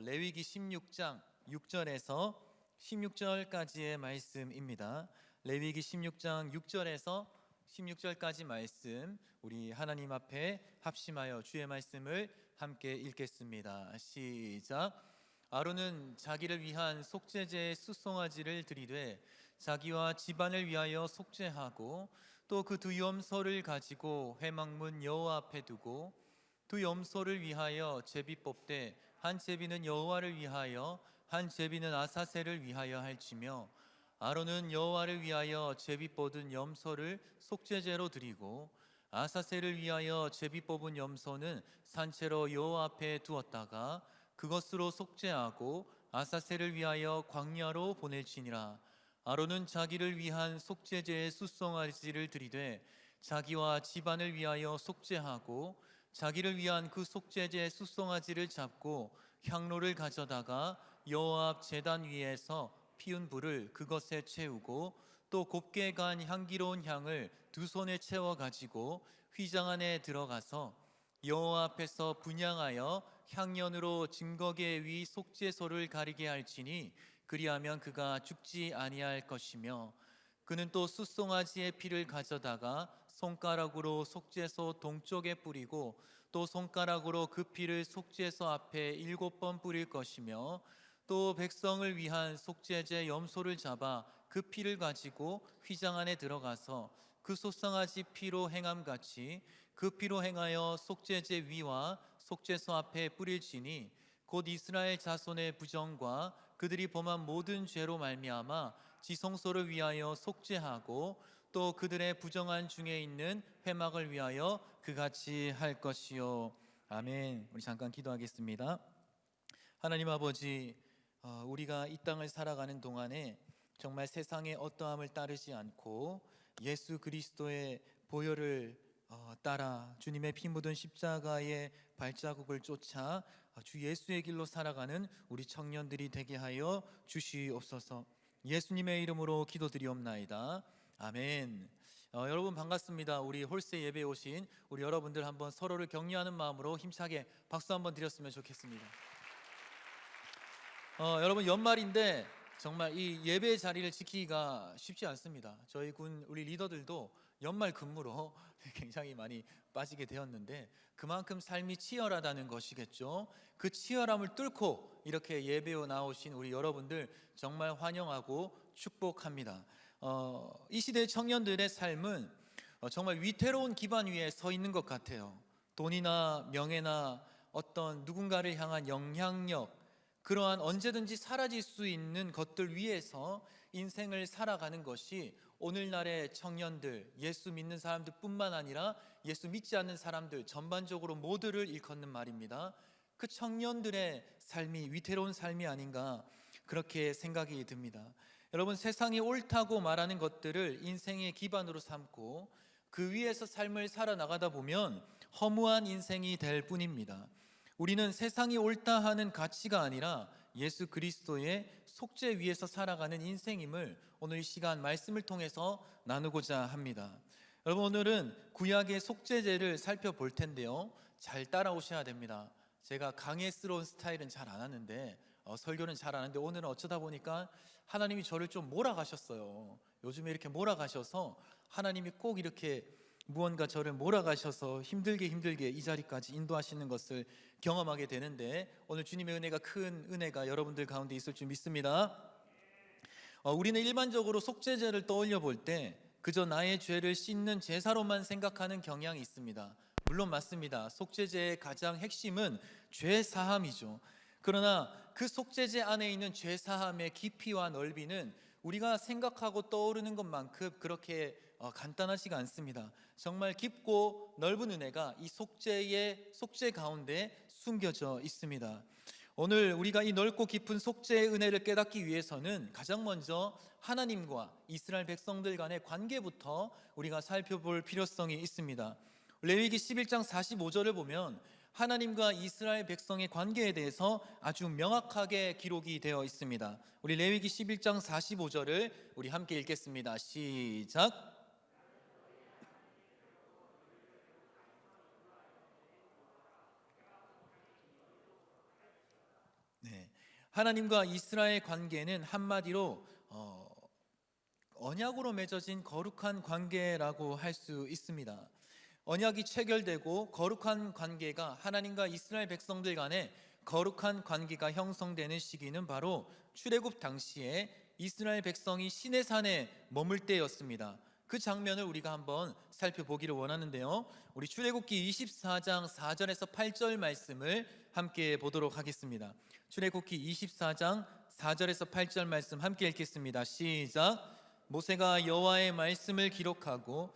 레위기 16장 6절에서 16절까지의 말씀입니다. 레위기 16장 6절에서 16절까지 말씀, 우리 하나님 앞에 합심하여 주의 말씀을 함께 읽겠습니다. 시작. 아론은 자기를 위한 속죄제의 숫송아지를 드리되 자기와 집안을 위하여 속죄하고 또 그 두 염소를 가지고 회막문 여호와 앞에 두고 두 염소를 위하여 제비 뽑되 한 제비는 여호와를 위하여 한 제비는 아사셀을 위하여 할지며, 아론은 여호와를 위하여 제비 뽑은 염소를 속죄제로 드리고 아사셀을 위하여 제비 뽑은 염소는 산채로 여호와 앞에 두었다가 그것으로 속죄하고 아사셀을 위하여 광야로 보낼지니라. 아론은 자기를 위한 속죄제의 숫송아지를 드리되 자기와 집안을 위하여 속죄하고 자기를 위한 그 속죄제의 숫송아지를 잡고 향로를 가져다가 여호와 앞 제단 위에서 피운 불을 그것에 채우고 또 곱게 간 향기로운 향을 두 손에 채워 가지고 휘장 안에 들어가서 여호와 앞에서 분향하여 향연으로 증거계 위 속죄소를 가리게 할지니 그리하면 그가 죽지 아니할 것이며, 그는 또 숫송아지의 피를 가져다가 손가락으로 속죄소 동쪽에 뿌리고 또 손가락으로 그 피를 속죄소 앞에 7번 뿌릴 것이며, 또 백성을 위한 속죄제 염소를 잡아 그 피를 가지고 휘장 안에 들어가서 그 숫송아지 피로 행함같이 그 피로 행하여 속죄제 위와 속죄소 앞에 뿌릴지니 곧 이스라엘 자손의 부정과 그들이 범한 모든 죄로 말미암아 지성소를 위하여 속죄하고 또 그들의 부정한 중에 있는 회막을 위하여 그같이 할 것이요. 아멘. 우리 잠깐 기도하겠습니다. 하나님 아버지, 우리가 이 땅을 살아가는 동안에 정말 세상의 어떠함을 따르지 않고 예수 그리스도의 보혈을 따라 주님의 피 묻은 십자가의 발자국을 쫓아 주 예수의 길로 살아가는 우리 청년들이 되게 하여 주시옵소서. 예수님의 이름으로 기도드리옵나이다. 아멘. 여러분 반갑습니다. 우리 홀세 예배에 오신 우리 여러분들 한번 서로를 격려하는 마음으로 힘차게 박수 한번 드렸으면 좋겠습니다. 여러분 연말인데 정말 이 예배 자리를 지키기가 쉽지 않습니다. 저희 군 우리 리더들도 연말 근무로 굉장히 많이 빠지게 되었는데 그만큼 삶이 치열하다는 것이겠죠. 그 치열함을 뚫고 이렇게 예배에 나오신 우리 여러분들 정말 환영하고 축복합니다. 이 시대의 청년들의 삶은 정말 위태로운 기반 위에 서 있는 것 같아요. 돈이나 명예나 어떤 누군가를 향한 영향력, 그러한 언제든지 사라질 수 있는 것들 위에서 인생을 살아가는 것이 오늘날의 청년들, 예수 믿는 사람들 뿐만 아니라 예수 믿지 않는 사람들 전반적으로 모두를 일컫는 말입니다. 그 청년들의 삶이 위태로운 삶이 아닌가 그렇게 생각이 듭니다. 여러분, 세상이 옳다고 말하는 것들을 인생의 기반으로 삼고 그 위에서 삶을 살아나가다 보면 허무한 인생이 될 뿐입니다. 우리는 세상이 옳다 하는 가치가 아니라 예수 그리스도의 속죄 위에서 살아가는 인생임을 오늘 이 시간 말씀을 통해서 나누고자 합니다. 여러분, 오늘은 구약의 속죄제를 살펴볼 텐데요, 잘 따라오셔야 됩니다. 제가 강예스러운 스타일은 잘 안 하는데 설교는 잘 안 하는데 오늘은 어쩌다 보니까 하나님이 저를 좀 몰아가셨어요. 요즘에 이렇게 몰아가셔서 하나님이 꼭 이렇게 무언가 저를 몰아가셔서 힘들게 이 자리까지 인도하시는 것을 경험하게 되는데, 오늘 주님의 은혜가 큰 은혜가 여러분들 가운데 있을 줄 믿습니다. 우리는 일반적으로 속죄제를 떠올려 볼 때 그저 나의 죄를 씻는 제사로만 생각하는 경향이 있습니다. 물론 맞습니다. 속죄제의 가장 핵심은 죄 사함이죠. 그러나 그 속죄제 안에 있는 죄 사함의 깊이와 넓이는 우리가 생각하고 떠오르는 것만큼 그렇게 간단하지가 않습니다. 정말 깊고 넓은 은혜가 이 속죄 가운데 숨겨져 있습니다. 오늘 우리가 이 넓고 깊은 속죄의 은혜를 깨닫기 위해서는 가장 먼저 하나님과 이스라엘 백성들 간의 관계부터 우리가 살펴볼 필요성이 있습니다. 레위기 11장 45절을 보면 하나님과 이스라엘 백성의 관계에 대해서 아주 명확하게 기록이 되어 있습니다. 우리 레위기 11장 45절을 우리 함께 읽겠습니다. 시작. 네, 하나님과 이스라엘 관계는 한마디로 언약으로 맺어진 거룩한 관계라고 할 수 있습니다. 언약이 체결되고 거룩한 관계가, 하나님과 이스라엘 백성들 간에 거룩한 관계가 형성되는 시기는 바로 출애굽 당시에 이스라엘 백성이 시내산에 머물 때였습니다. 그 장면을 우리가 한번 살펴보기를 원하는데요, 우리 출애굽기 24장 4절에서 8절 말씀을 함께 보도록 하겠습니다. 출애굽기 24장 4절에서 8절 말씀 함께 읽겠습니다. 시작. 모세가 여호와의 말씀을 기록하고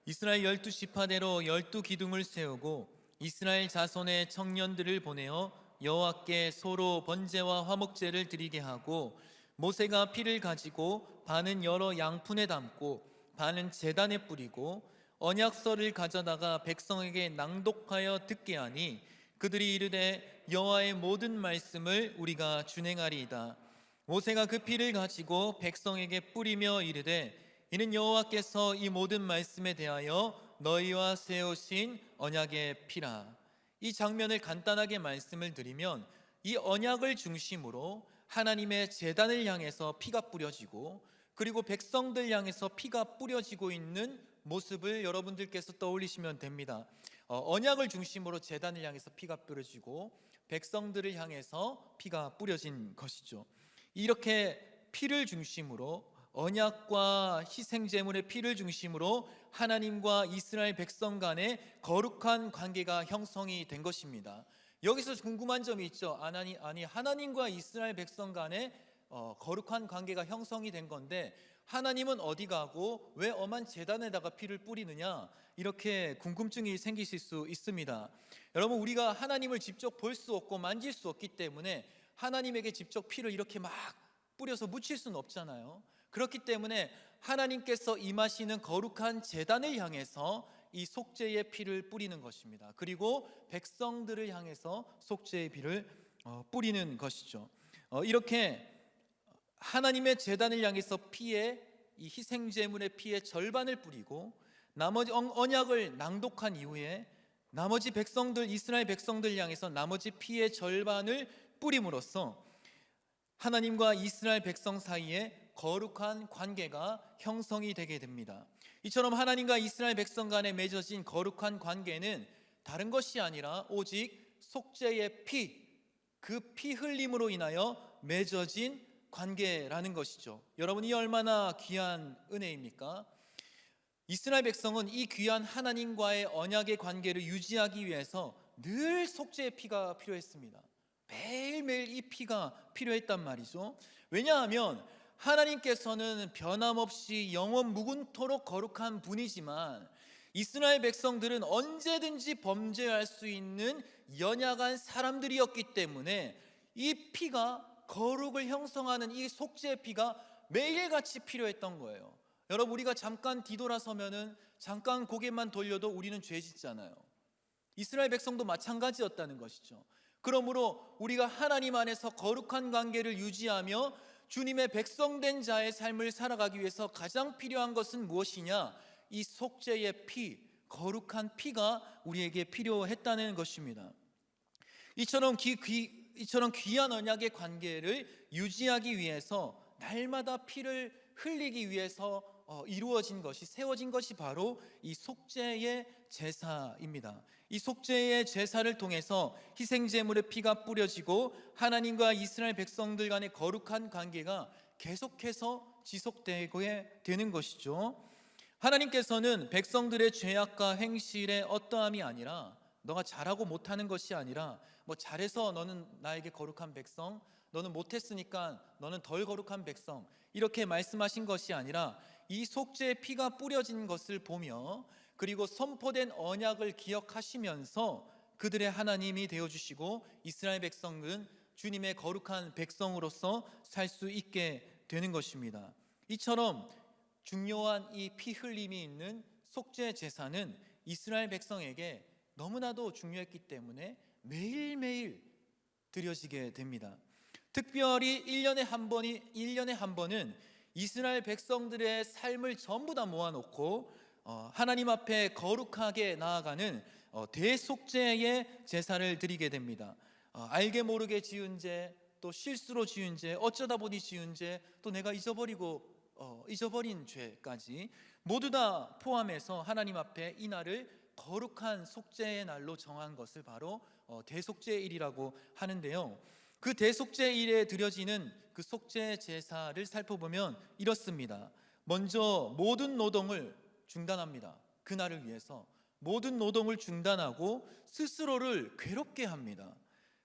이스라엘 12지파대로 12기둥을 세우고 이스라엘 자손의 청년들을 보내어 여호와께 소로 번제와 화목제를 드리게 하고, 모세가 피를 가지고 반은 여러 양푼에 담고 반은 제단에 뿌리고 언약서를 가져다가 백성에게 낭독하여 듣게 하니, 그들이 이르되 여호와의 모든 말씀을 우리가 준행하리이다. 모세가 그 피를 가지고 백성에게 뿌리며 이르되, 이는 여호와께서 이 모든 말씀에 대하여 너희와 세우신 언약의 피라. 이 장면을 간단하게 말씀을 드리면, 이 언약을 중심으로 하나님의 제단을 향해서 피가 뿌려지고, 그리고 백성들 향해서 피가 뿌려지고 있는 모습을 여러분들께서 떠올리시면 됩니다. 언약을 중심으로 제단을 향해서 피가 뿌려지고 백성들을 향해서 피가 뿌려진 것이죠. 이렇게 피를 중심으로, 언약과 희생제물의 피를 중심으로 하나님과 이스라엘 백성 간의 거룩한 관계가 형성이 된 것입니다. 여기서 궁금한 점이 있죠. 아니 하나님과 이스라엘 백성 간의 거룩한 관계가 형성이 된 건데, 하나님은 어디 가고 왜 엄한 제단에다가 피를 뿌리느냐, 이렇게 궁금증이 생기실 수 있습니다. 여러분, 우리가 하나님을 직접 볼 수 없고 만질 수 없기 때문에 하나님에게 직접 피를 이렇게 막 뿌려서 묻힐 수는 없잖아요. 그렇기 때문에 하나님께서 임하시는 거룩한 제단을 향해서 이 속죄의 피를 뿌리는 것입니다. 그리고 백성들을 향해서 속죄의 피를 뿌리는 것이죠. 이렇게 하나님의 제단을 향해서 피의, 이 희생제물의 피의 절반을 뿌리고 나머지 언약을 낭독한 이후에 나머지 백성들, 이스라엘 백성들 향해서 나머지 피의 절반을 뿌림으로써 하나님과 이스라엘 백성 사이에 거룩한 관계가 형성이 되게 됩니다. 이처럼 하나님과 이스라엘 백성 간에 맺어진 거룩한 관계는 다른 것이 아니라 오직 속죄의 피, 그 피 흘림으로 인하여 맺어진 관계라는 것이죠. 여러분, 이 얼마나 귀한 은혜입니까? 이스라엘 백성은 이 귀한 하나님과의 언약의 관계를 유지하기 위해서 늘 속죄의 피가 필요했습니다. 매일매일 이 피가 필요했단 말이죠. 왜냐하면 하나님께서는 변함없이 영원 무궁토록 거룩한 분이지만 이스라엘 백성들은 언제든지 범죄할 수 있는 연약한 사람들이었기 때문에 이 피가, 거룩을 형성하는 이 속죄의 피가 매일같이 필요했던 거예요. 여러분, 우리가 잠깐 뒤돌아서면은, 잠깐 고개만 돌려도 우리는 죄 짓잖아요. 이스라엘 백성도 마찬가지였다는 것이죠. 그러므로 우리가 하나님 안에서 거룩한 관계를 유지하며 주님의 백성된 자의 삶을 살아가기 위해서 가장 필요한 것은 무엇이냐? 이 속죄의 피, 거룩한 피가 우리에게 필요했다는 것입니다. 이처럼 귀한 언약의 관계를 유지하기 위해서 날마다 피를 흘리기 위해서 이루어진 것이, 세워진 것이 바로 이 속죄의 제사입니다. 이 속죄의 제사를 통해서 희생제물의 피가 뿌려지고 하나님과 이스라엘 백성들 간의 거룩한 관계가 계속해서 지속되고 되는 것이죠. 하나님께서는 백성들의 죄악과 행실의 어떠함이 아니라, 너가 잘하고 못하는 것이 아니라, 뭐 잘해서 너는 나에게 거룩한 백성, 너는 못했으니까 너는 덜 거룩한 백성, 이렇게 말씀하신 것이 아니라 이 속죄의 피가 뿌려진 것을 보며, 그리고 선포된 언약을 기억하시면서 그들의 하나님이 되어주시고 이스라엘 백성은 주님의 거룩한 백성으로서 살 수 있게 되는 것입니다. 이처럼 중요한 이 피 흘림이 있는 속죄 제사는 이스라엘 백성에게 너무나도 중요했기 때문에 매일매일 드려지게 됩니다. 특별히 1년에 한 번은 이스라엘 백성들의 삶을 전부 다 모아놓고 하나님 앞에 거룩하게 나아가는 대속죄의 제사를 드리게 됩니다. 알게 모르게 지은 죄, 또 실수로 지은 죄, 어쩌다 보니 지은 죄, 또 내가 잊어버린 죄까지 모두 다 포함해서 하나님 앞에 이 날을 거룩한 속죄의 날로 정한 것을 바로 대속죄일이라고 하는데요. 그 대속죄일에 드려지는 그 속죄 제사를 살펴보면 이렇습니다. 먼저 모든 노동을 중단합니다. 그날을 위해서 모든 노동을 중단하고 스스로를 괴롭게 합니다.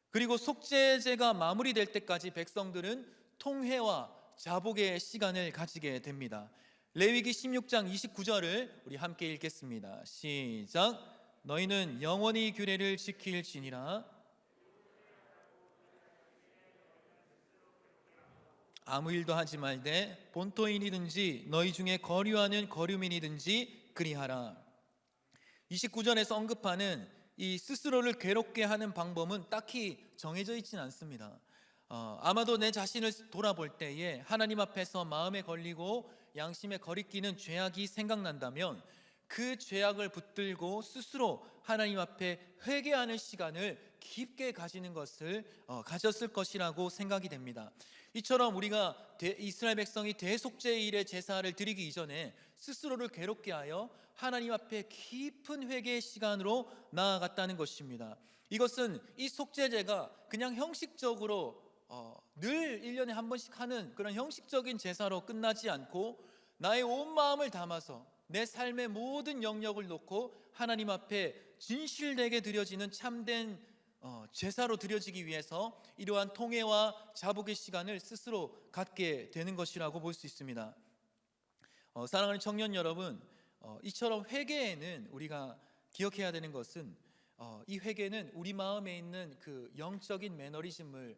그리고 속죄제가 마무리될 때까지 백성들은 통회와 자복의 시간을 가지게 됩니다. 레위기 16장 29절을 우리 함께 읽겠습니다. 시작. 너희는 영원히 규례를 지킬지니라. 아무 일도 하지 말되 본토인이든지 너희 중에 거류하는 거류민이든지 그리하라. 29절에서 언급하는 이 스스로를 괴롭게 하는 방법은 딱히 정해져 있지는 않습니다. 아마도 내 자신을 돌아볼 때에 하나님 앞에서 마음에 걸리고 양심에 거리끼는 죄악이 생각난다면 그 죄악을 붙들고 스스로 하나님 앞에 회개하는 시간을 깊게 가졌을 것이라고 생각이 됩니다. 이처럼 우리가 이스라엘 백성이 대속죄일의 제사를 드리기 이전에 스스로를 괴롭게 하여 하나님 앞에 깊은 회개의 시간으로 나아갔다는 것입니다. 이것은 이 속죄제가 그냥 형식적으로 늘 1년에 한 번씩 하는 그런 형식적인 제사로 끝나지 않고 나의 온 마음을 담아서 내 삶의 모든 영역을 놓고 하나님 앞에 진실되게 드려지는 참된 제사로 드려지기 위해서 이러한 통회와 자복의 시간을 스스로 갖게 되는 것이라고 볼 수 있습니다. 사랑하는 청년 여러분, 이처럼 회개에는 우리가 기억해야 되는 것은 이 회개는 우리 마음에 있는 그 영적인 매너리즘을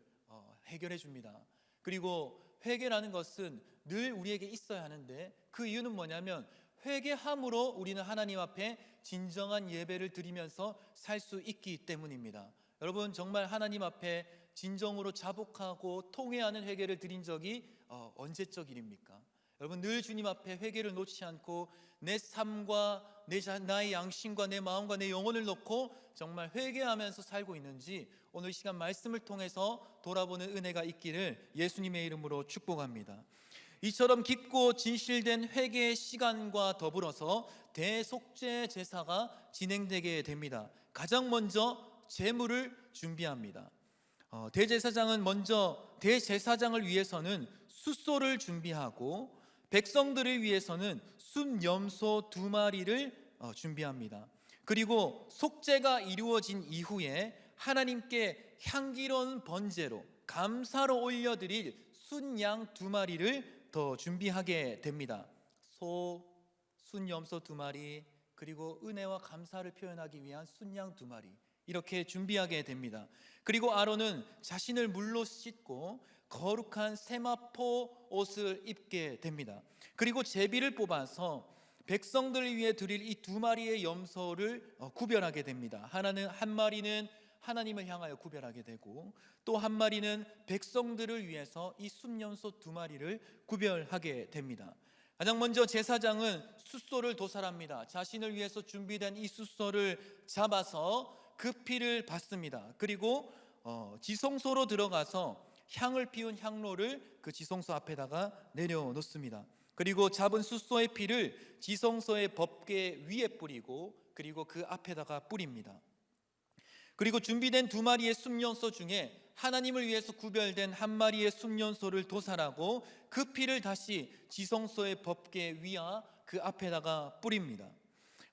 해결해 줍니다. 그리고 회개라는 것은 늘 우리에게 있어야 하는데 그 이유는 뭐냐면 회개함으로 우리는 하나님 앞에 진정한 예배를 드리면서 살 수 있기 때문입니다. 여러분, 정말 하나님 앞에 진정으로 자복하고 통회하는 회개를 드린 적이 언제적 일입니까? 여러분, 늘 주님 앞에 회개를 놓지 않고 내 삶과 나의 양심과 내 마음과 내 영혼을 놓고 정말 회개하면서 살고 있는지 오늘 이 시간 말씀을 통해서 돌아보는 은혜가 있기를 예수님의 이름으로 축복합니다. 이처럼 깊고 진실된 회개의 시간과 더불어서 대속죄 제사가 진행되게 됩니다. 가장 먼저 제물을 준비합니다. 대제사장은 먼저 대제사장을 위해서는 숫소를 준비하고 백성들을 위해서는 순염소 2마리를 준비합니다. 그리고 속죄가 이루어진 이후에 하나님께 향기로운 번제로 감사로 올려드릴 순양 2마리를 더 준비하게 됩니다. 순염소 2마리, 그리고 은혜와 감사를 표현하기 위한 순양 2마리, 이렇게 준비하게 됩니다. 그리고 아론은 자신을 물로 씻고 거룩한 세마포 옷을 입게 됩니다. 그리고 제비를 뽑아서 백성들을 위해 드릴 이 2마리의 염소를 구별하게 됩니다. 한 마리는 하나님을 향하여 구별하게 되고 또 한 마리는 백성들을 위해서 이 순염소 2마리를 구별하게 됩니다. 가장 먼저 제사장은 숫소를 도살합니다. 자신을 위해서 준비된 이 숫소를 잡아서 그 피를 받습니다. 그리고 지성소로 들어가서 향을 피운 향로를 그 지성소 앞에다가 내려놓습니다. 그리고 잡은 숫소의 피를 지성소의 법궤 위에 뿌리고 그리고 그 앞에다가 뿌립니다. 그리고 준비된 2마리의 순염소 중에 하나님을 위해서 구별된 1마리의 순염소를 도살하고 그 피를 다시 지성소의 법궤 위와 그 앞에다가 뿌립니다.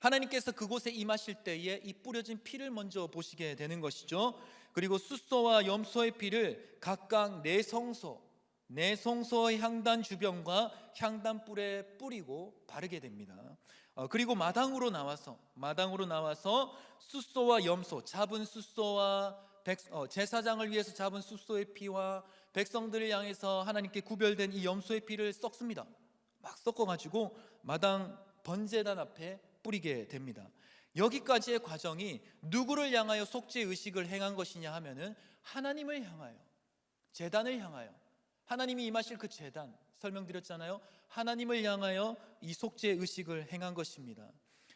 하나님께서 그곳에 임하실 때에 이 뿌려진 피를 먼저 보시게 되는 것이죠. 그리고 숫소와 염소의 피를 각각 내성소의 향단 주변과 향단 뿔에 뿌리고 바르게 됩니다. 그리고 마당으로 나와서 숫소와 염소, 잡은 숫소와 제사장을 위해서 잡은 숫소의 피와 백성들을 향해서 하나님께 구별된 이 염소의 피를 섞습니다. 막 섞어가지고 마당 번제단 앞에 뿌리게 됩니다. 여기까지의 과정이 누구를 향하여 속죄 의식을 행한 것이냐 하면은 하나님을 향하여, 제단을 향하여, 하나님이 임하실 그 제단 설명드렸잖아요. 하나님을 향하여 이 속죄 의식을 행한 것입니다.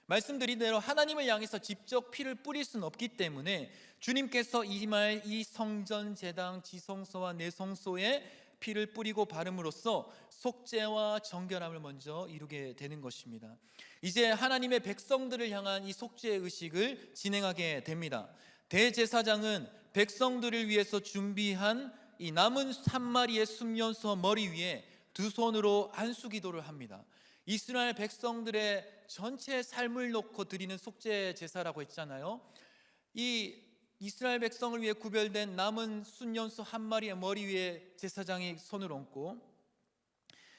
말씀드린 대로 하나님을 향해서 직접 피를 뿌릴 수는 없기 때문에 주님께서 이 성전, 제당, 지성소와 내성소에 피를 뿌리고 바름으로써 속죄와 정결함을 먼저 이루게 되는 것입니다. 이제 하나님의 백성들을 향한 이 속죄 의식을 진행하게 됩니다. 대제사장은 백성들을 위해서 준비한 이 남은 3마리의 순년소 머리 위에 두 손으로 안수기도를 합니다. 이스라엘 백성들의 전체 삶을 놓고 드리는 속죄 제사라고 했잖아요. 이 이스라엘 백성을 위해 구별된 남은 순년소 한 마리의 머리 위에 제사장이 손을 얹고,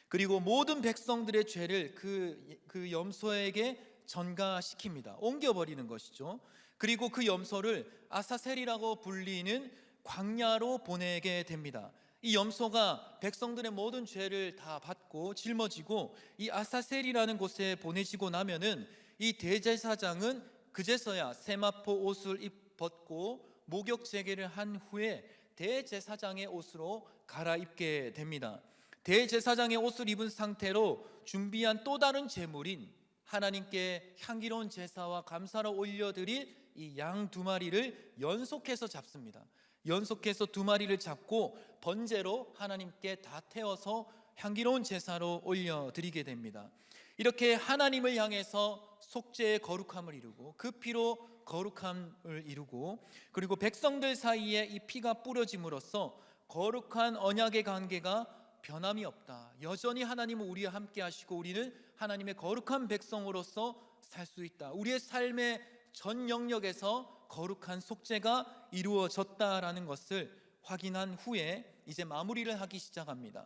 그리고 모든 백성들의 죄를 그 염소에게 전가시킵니다. 옮겨버리는 것이죠. 그리고 그 염소를 아사셀이라고 불리는 광야로 보내게 됩니다. 이 염소가 백성들의 모든 죄를 다 받고 짊어지고 이 아사셀이라는 곳에 보내지고 나면은 이 대제사장은 그제서야 세마포 옷을 벗고 목욕 제개를 한 후에 대제사장의 옷으로 갈아입게 됩니다. 대제사장의 옷을 입은 상태로 준비한 또 다른 제물인 하나님께 향기로운 제사와 감사로 올려드릴 이 양 2마리를 연속해서 잡습니다. 연속해서 2마리를 잡고 번제로 하나님께 다 태워서 향기로운 제사로 올려드리게 됩니다. 이렇게 하나님을 향해서 속죄의 거룩함을 이루고 그 피로 거룩함을 이루고, 그리고 백성들 사이에 이 피가 뿌려짐으로써 거룩한 언약의 관계가 변함이 없다. 여전히 하나님은 우리와 함께 하시고 우리는 하나님의 거룩한 백성으로서 살 수 있다. 우리의 삶의 전 영역에서 거룩한 속죄가 이루어졌다라는 것을 확인한 후에 이제 마무리를 하기 시작합니다.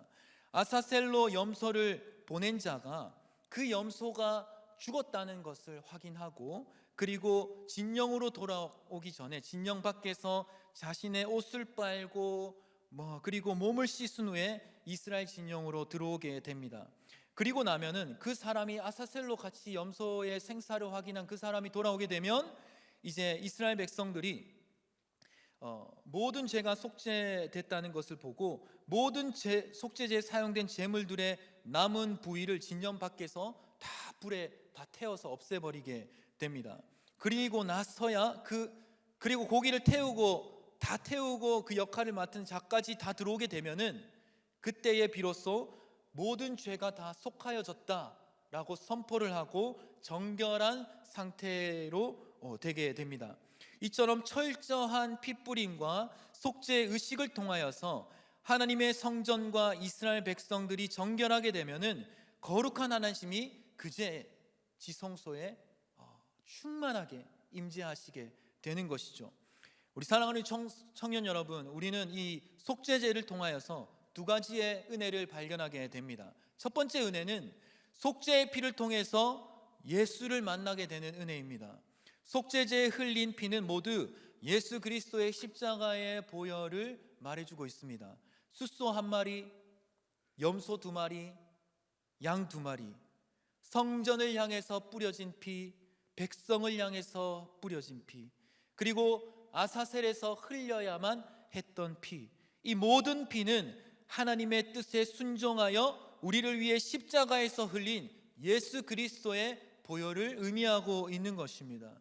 아사셀로 염소를 보낸 자가 그 염소가 죽었다는 것을 확인하고, 그리고 진영으로 돌아오기 전에 진영 밖에서 자신의 옷을 빨고 그리고 몸을 씻은 후에 이스라엘 진영으로 들어오게 됩니다. 그리고 나면은 그 사람이 아사셀로 같이 염소의 생사를 확인한 그 사람이 돌아오게 되면 이제 이스라엘 백성들이 모든 죄가 속죄됐다는 것을 보고 모든 속죄제에 사용된 제물들의 남은 부위를 진영 밖에서 다 불에 다 태워서 없애버리게 됩니다. 그리고 나서야 그리고 고기를 다 태우고 그 역할을 맡은 자까지 다 들어오게 되면은 그때에 비로소 모든 죄가 다 속하여졌다라고 선포를 하고 정결한 상태로 되게 됩니다. 이처럼 철저한 피뿌림과 속죄 의식을 통하여서 하나님의 성전과 이스라엘 백성들이 정결하게 되면은 거룩한 하나님이 그제 지성소에 충만하게 임재하시게 되는 것이죠. 우리 사랑하는 청년 여러분, 우리는 이 속죄제를 통하여서 2가지의 은혜를 발견하게 됩니다. 첫 번째 은혜는 속죄의 피를 통해서 예수를 만나게 되는 은혜입니다. 속죄제에 흘린 피는 모두 예수 그리스도의 십자가의 보혈을 말해주고 있습니다. 숫소 1마리, 염소 2마리, 양 2마리, 성전을 향해서 뿌려진 피, 백성을 향해서 뿌려진 피, 그리고 아사셀에서 흘려야만 했던 피, 이 모든 피는 하나님의 뜻에 순종하여 우리를 위해 십자가에서 흘린 예수 그리스도의 보혈을 의미하고 있는 것입니다.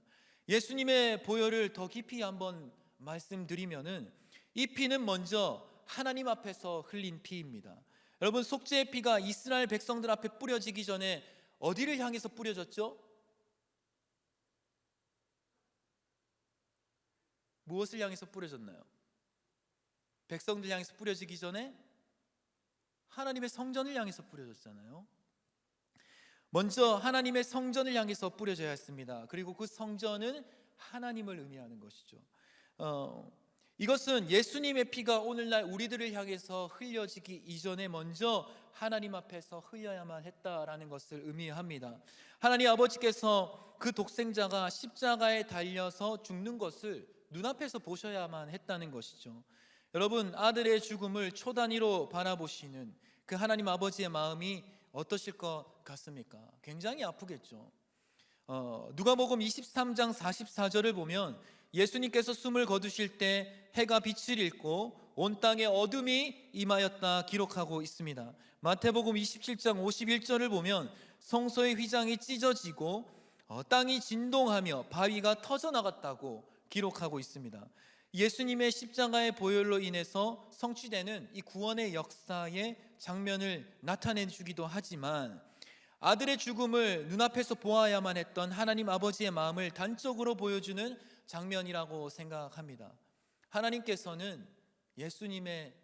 예수님의 보혈을 더 깊이 한번 말씀드리면은 이 피는 먼저 하나님 앞에서 흘린 피입니다. 여러분, 속죄의 피가 이스라엘 백성들 앞에 뿌려지기 전에 어디를 향해서 뿌려졌죠? 무엇을 향해서 뿌려졌나요? 백성들 향해서 뿌려지기 전에 하나님의 성전을 향해서 뿌려졌잖아요. 먼저 하나님의 성전을 향해서 뿌려져야 했습니다. 그리고 그 성전은 하나님을 의미하는 것이죠. 이것은 예수님의 피가 오늘날 우리들을 향해서 흘려지기 이전에 먼저 하나님 앞에서 흘려야만 했다라는 것을 의미합니다. 하나님 아버지께서 그 독생자가 십자가에 달려서 죽는 것을 눈앞에서 보셔야만 했다는 것이죠. 여러분, 아들의 죽음을 초단위로 바라보시는 그 하나님 아버지의 마음이 어떠실 것 같습니까? 굉장히 아프겠죠. 누가복음 23장 44절을 보면 예수님께서 숨을 거두실 때 해가 빛을 잃고 온 땅에 어둠이 임하였다 기록하고 있습니다. 마태복음 27장 51절을 보면 성소의 휘장이 찢어지고 땅이 진동하며 바위가 터져나갔다고 기록하고 있습니다. 예수님의 십자가의 보혈로 인해서 성취되는 이 구원의 역사의 장면을 나타내 주기도 하지만, 아들의 죽음을 눈앞에서 보아야만 했던 하나님 아버지의 마음을 단적으로 보여주는 장면이라고 생각합니다. 하나님께서는 예수님의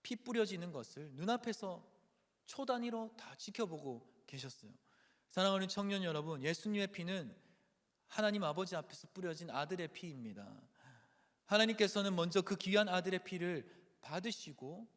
피 뿌려지는 것을 눈앞에서 초 단위로 다 지켜보고 계셨어요. 사랑하는 청년 여러분, 예수님의 피는 하나님 아버지 앞에서 뿌려진 아들의 피입니다. 하나님께서는 먼저 그 귀한 아들의 피를 받으시고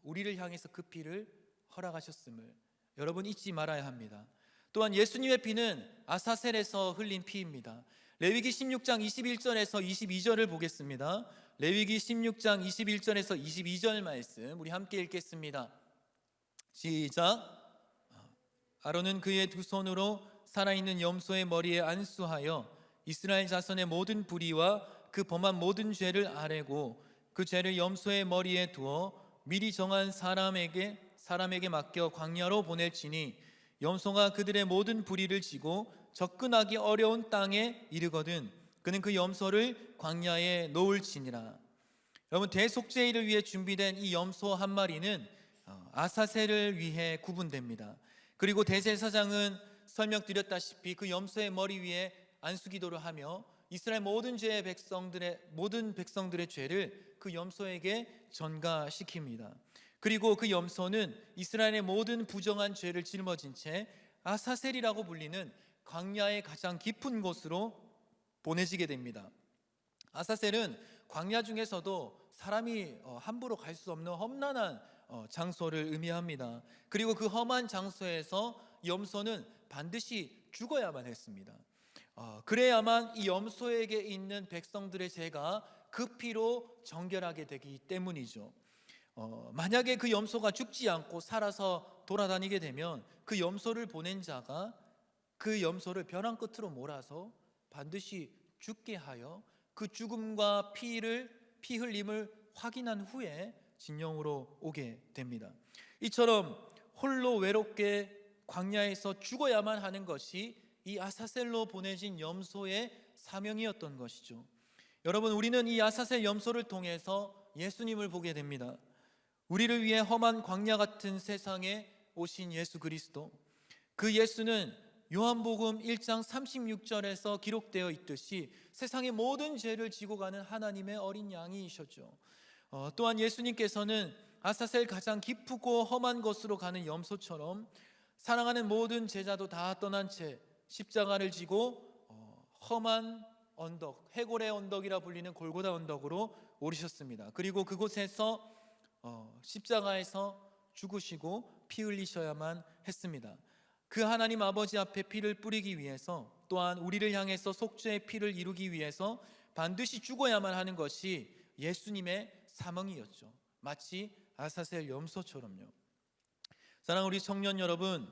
우리를 향해서 그 피를 허락하셨음을 여러분 잊지 말아야 합니다. 또한 예수님의 피는 아사셀에서 흘린 피입니다. 레위기 16장 21절에서 22절을 보겠습니다. 레위기 16장 21절에서 22절 말씀 우리 함께 읽겠습니다. 시작. 아론은 그의 두 손으로 살아있는 염소의 머리에 안수하여 이스라엘 자손의 모든 불의와 그 범한 모든 죄를 아뢰고 그 죄를 염소의 머리에 두어 미리 정한 사람에게 맡겨 광야로 보낼지니 염소가 그들의 모든 불의를 지고 접근하기 어려운 땅에 이르거든 그는 그 염소를 광야에 놓을지니라. 여러분, 대속죄일을 위해 준비된 이 염소 한 마리는 아사셀을 위해 구분됩니다. 그리고 대제사장은 설명드렸다시피 그 염소의 머리 위에 안수기도를 하며 이스라엘 모든 백성들의 죄를 그 염소에게 전가시킵니다. 그리고 그 염소는 이스라엘의 모든 부정한 죄를 짊어진 채 아사셀이라고 불리는 광야의 가장 깊은 곳으로 보내지게 됩니다. 아사셀은 광야 중에서도 사람이 함부로 갈 수 없는 험난한 장소를 의미합니다. 그리고 그 험한 장소에서 염소는 반드시 죽어야만 했습니다. 그래야만 이 염소에게 있는 백성들의 죄가 그 피로 정결하게 되기 때문이죠. 만약에 그 염소가 죽지 않고 살아서 돌아다니게 되면 그 염소를 보낸 자가 그 염소를 벼랑 끝으로 몰아서 반드시 죽게 하여 그 죽음과 피 흘림을 확인한 후에 진영으로 오게 됩니다. 이처럼 홀로 외롭게 광야에서 죽어야만 하는 것이 이 아사셀로 보내진 염소의 사명이었던 것이죠. 여러분, 우리는 이 아사셀 염소를 통해서 예수님을 보게 됩니다. 우리를 위해 험한 광야 같은 세상에 오신 예수 그리스도, 그 예수는 요한복음 1장 36절에서 기록되어 있듯이 세상의 모든 죄를 지고 가는 하나님의 어린 양이셨죠. 또한 예수님께서는 아사셀 가장 깊고 험한 곳으로 가는 염소처럼 사랑하는 모든 제자도 다 떠난 채 십자가를 지고 험한 언덕, 해골의 언덕이라 불리는 골고다 언덕으로 오르셨습니다. 그리고 그곳에서 십자가에서 죽으시고 피 흘리셔야만 했습니다. 그 하나님 아버지 앞에 피를 뿌리기 위해서, 또한 우리를 향해서 속죄의 피를 이루기 위해서 반드시 죽어야만 하는 것이 예수님의 사명이었죠. 마치 아사셀 염소처럼요. 사랑하는 우리 청년 여러분,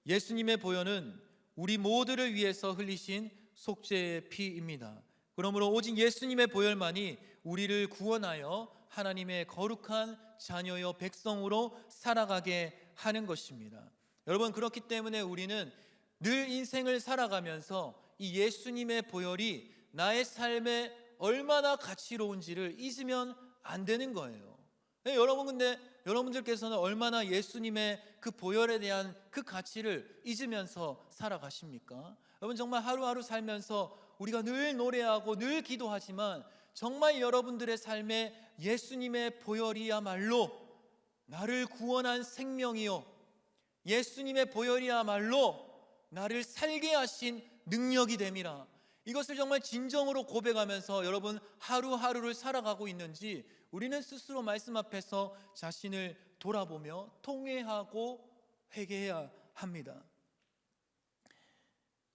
예수님의 보혈은 우리 모두를 위해서 흘리신 속죄의 피입니다. 그러므로 오직 예수님의 보혈만이 우리를 구원하여 하나님의 거룩한 자녀여 백성으로 살아가게 하는 것입니다. 여러분, 그렇기 때문에 우리는 늘 인생을 살아가면서 이 예수님의 보혈이 나의 삶에 얼마나 가치로운지를 잊으면 안 되는 거예요. 여러분, 근데 여러분들께서는 얼마나 예수님의 그 보혈에 대한 그 가치를 잊으면서 살아가십니까? 여러분, 정말 하루하루 살면서 우리가 늘 노래하고 늘 기도하지만 정말 여러분들의 삶에 예수님의 보혈이야말로 나를 구원한 생명이요, 예수님의 보혈이야말로 나를 살게 하신 능력이 됨이라, 이것을 정말 진정으로 고백하면서 여러분 하루하루를 살아가고 있는지 우리는 스스로 말씀 앞에서 자신을 돌아보며 통회하고 회개해야 합니다.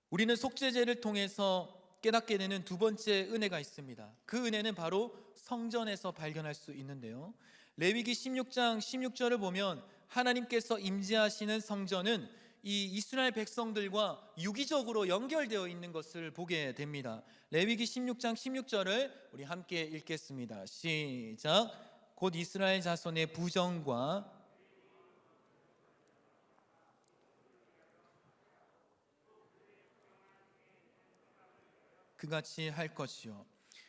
우리는 속죄제를 통해서 깨닫게 되는 두 번째 은혜가 있습니다. 그 은혜는 바로 성전에서 발견할 수 있는데요, 레위기 16장 16절을 보면 하나님께서 임재하시는 성전은 이 이스라엘 백성들과 유기적으로 연결되어 있는 것을 보게 됩니다. 레위기 16장 16절을 우리 함께 읽겠습니다. 시작. 곧 이스라엘 자손의 부정과 그같이 할 것이요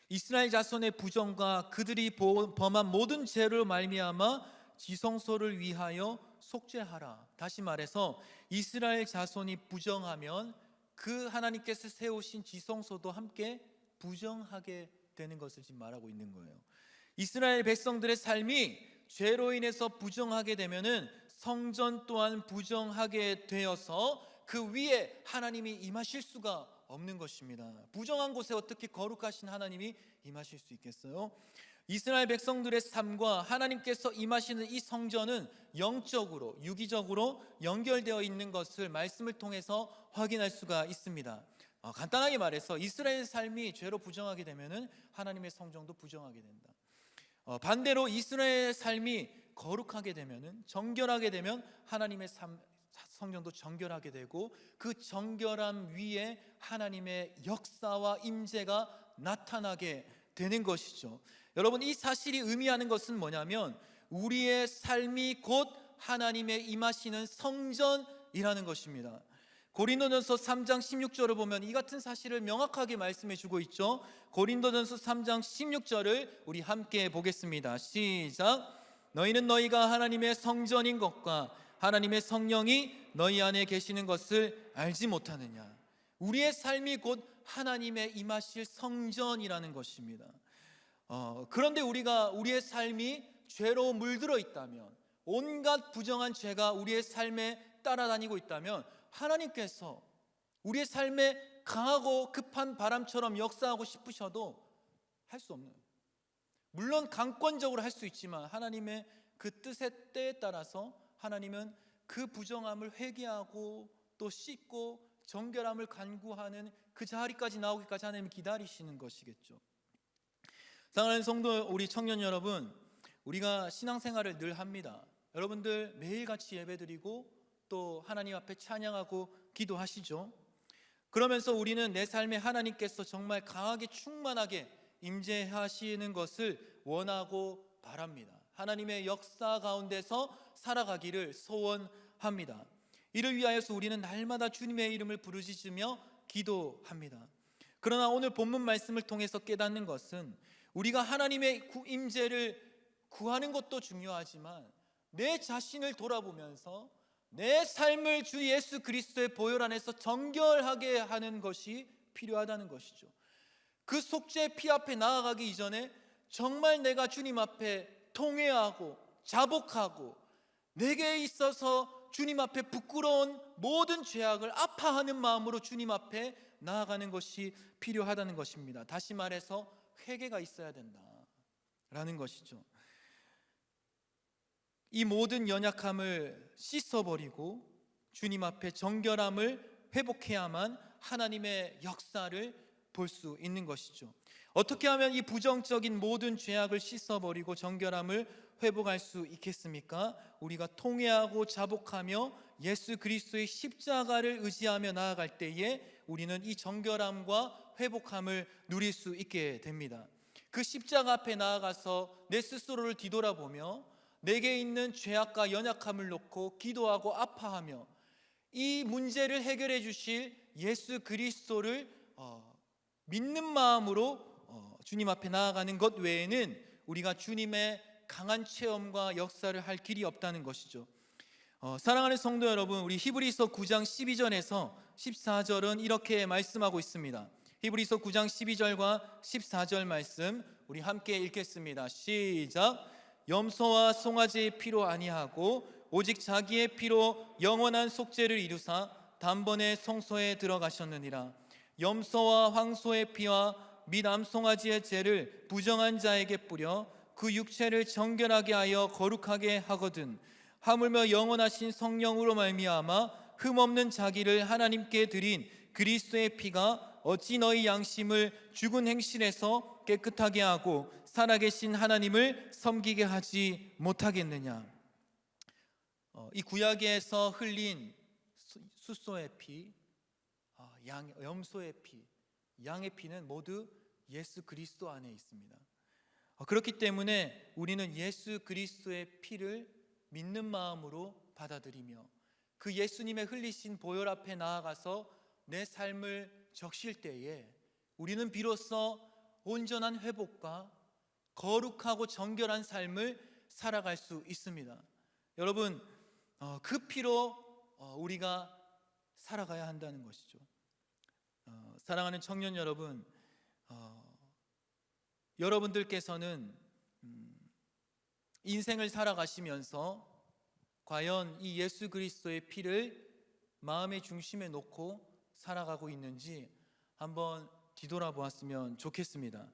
이스라엘 자손의 부정과 그들이 범한 모든 죄로 말미암아 지성소를 위하여 속죄하라. 다시 말해서 이스라엘 자손이 부정하면 그 하나님께서 세우신 지성소도 함께 부정하게 되는 것을 지금 말하고 있는 거예요. 이스라엘 백성들의 삶이 죄로 인해서 부정하게 되면은 성전 또한 부정하게 되어서 그 위에 하나님이 임하실 수가 없는 것입니다. 부정한 곳에 어떻게 거룩하신 하나님이 임하실 수 있겠어요? 이스라엘 백성들의 삶과 하나님께서 임하시는 이 성전은 영적으로, 유기적으로 연결되어 있는 것을 말씀을 통해서 확인할 수가 있습니다. 간단하게 말해서 이스라엘 삶이 죄로 부정하게 되면은 하나님의 성전도 부정하게 된다. 반대로 이스라엘 삶이 거룩하게 되면은, 정결하게 되면 하나님의 성전도 정결하게 되고 그 정결함 위에 하나님의 역사와 임재가 나타나게 되는 것이죠. 여러분, 이 사실이 의미하는 것은 뭐냐면 우리의 삶이 곧 하나님의 임하시는 성전이라는 것입니다. 고린도전서 3장 16절을 보면 이 같은 사실을 명확하게 말씀해 주고 있죠. 고린도전서 3장 16절을 우리 함께 보겠습니다. 시작. 너희는 너희가 하나님의 성전인 것과 하나님의 성령이 너희 안에 계시는 것을 알지 못하느냐. 우리의 삶이 곧 하나님의 임하실 성전이라는 것입니다. 그런데 우리의 삶이 죄로 물들어 있다면, 온갖 부정한 죄가 우리의 삶에 따라다니고 있다면 하나님께서 우리의 삶에 강하고 급한 바람처럼 역사하고 싶으셔도 할 수 없는, 물론 강권적으로 할 수 있지만 하나님의 그 뜻의 때에 따라서 하나님은 그 부정함을 회개하고 또 씻고 정결함을 간구하는 그 자리까지 나오기까지 하나님이 기다리시는 것이겠죠. 사랑하는 성도 우리 청년 여러분, 우리가 신앙생활을 늘 합니다. 여러분들 매일같이 예배드리고 또 하나님 앞에 찬양하고 기도하시죠. 그러면서 우리는 내 삶에 하나님께서 정말 강하게 충만하게 임재하시는 것을 원하고 바랍니다. 하나님의 역사 가운데서 살아가기를 소원합니다. 이를 위하여서 우리는 날마다 주님의 이름을 부르짖으며 기도합니다. 그러나 오늘 본문 말씀을 통해서 깨닫는 것은 우리가 하나님의 임재를 구하는 것도 중요하지만 내 자신을 돌아보면서 내 삶을 주 예수 그리스도의 보혈 안에서 정결하게 하는 것이 필요하다는 것이죠. 그 속죄의 피 앞에 나아가기 이전에 정말 내가 주님 앞에 통회하고 자복하고 내게 있어서 주님 앞에 부끄러운 모든 죄악을 아파하는 마음으로 주님 앞에 나아가는 것이 필요하다는 것입니다. 다시 말해서 회개가 있어야 된다라는 것이죠. 이 모든 연약함을 씻어버리고 주님 앞에 정결함을 회복해야만 하나님의 역사를 볼 수 있는 것이죠. 어떻게 하면 이 부정적인 모든 죄악을 씻어버리고 정결함을 회복할 수 있겠습니까? 우리가 통회하고 자복하며 예수 그리스도의 십자가를 의지하며 나아갈 때에 우리는 이 정결함과 회복함을 누릴 수 있게 됩니다. 그 십자가 앞에 나아가서 내 스스로를 뒤돌아보며 내게 있는 죄악과 연약함을 놓고 기도하고 아파하며 이 문제를 해결해 주실 예수 그리스도를 믿는 마음으로 주님 앞에 나아가는 것 외에는 우리가 주님의 강한 체험과 역사를 할 길이 없다는 것이죠. 사랑하는 성도 여러분, 우리 히브리서 9장 12절에서 14절은 이렇게 말씀하고 있습니다. 히브리서 9장 12절과 14절 말씀 우리 함께 읽겠습니다. 시작. 염소와 송아지의 피로 아니하고 오직 자기의 피로 영원한 속죄를 이루사 단번에 성소에 들어가셨느니라. 염소와 황소의 피와 및 암송아지의 죄를 부정한 자에게 뿌려 그 육체를 정결하게 하여 거룩하게 하거든 하물며 영원하신 성령으로 말미암아 흠없는 자기를 하나님께 드린 그리스도의 피가 어찌 너희 양심을 죽은 행실에서 깨끗하게 하고 살아계신 하나님을 섬기게 하지 못하겠느냐. 이 구약에서 흘린 숫소의 피, 염소의 피, 양의 피는 모두 예수 그리스도 안에 있습니다. 그렇기 때문에 우리는 예수 그리스도의 피를 믿는 마음으로 받아들이며 그 예수님의 흘리신 보혈 앞에 나아가서 내 삶을 적실 때에 우리는 비로소 온전한 회복과 거룩하고 정결한 삶을 살아갈 수 있습니다. 여러분, 그 피로 우리가 살아가야 한다는 것이죠. 사랑하는 청년 여러분, 여러분들께서는 인생을 살아가시면서 과연 이 예수 그리스도의 피를 마음의 중심에 놓고 살아가고 있는지 한번 뒤돌아보았으면 좋겠습니다.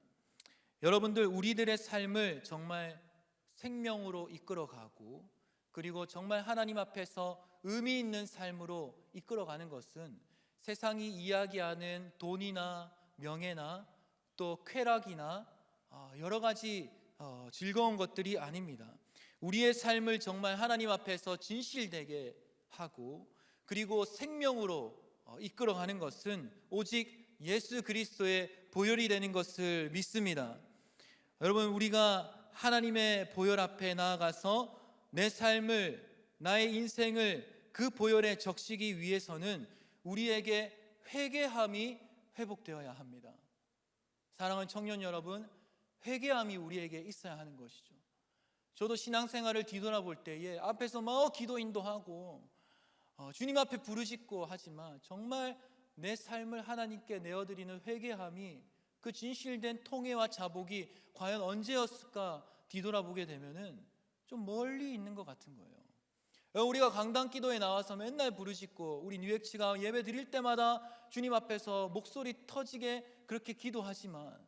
여러분들, 우리들의 삶을 정말 생명으로 이끌어가고, 그리고 정말 하나님 앞에서 의미 있는 삶으로 이끌어가는 것은 세상이 이야기하는 돈이나 명예나 또 쾌락이나 여러 가지 즐거운 것들이 아닙니다. 우리의 삶을 정말 하나님 앞에서 진실되게 하고, 그리고 생명으로 이끌어가는 것은 오직 예수 그리스도의 보혈이 되는 것을 믿습니다. 여러분, 우리가 하나님의 보혈 앞에 나아가서 내 삶을, 나의 인생을 그 보혈에 적시기 위해서는 우리에게 회개함이 회복되어야 합니다. 사랑하는 청년 여러분, 회개함이 우리에게 있어야 하는 것이죠. 저도 신앙생활을 뒤돌아볼 때에 앞에서 막 기도 인도하고 주님 앞에 부르짖고 하지만 정말 내 삶을 하나님께 내어드리는 회개함이, 그 진실된 통회와 자복이 과연 언제였을까 뒤돌아보게 되면은 좀 멀리 있는 것 같은 거예요. 우리가 강단 기도에 나와서 맨날 부르짖고, 우리 뉴엑치가 예배 드릴 때마다 주님 앞에서 목소리 터지게 그렇게 기도하지만,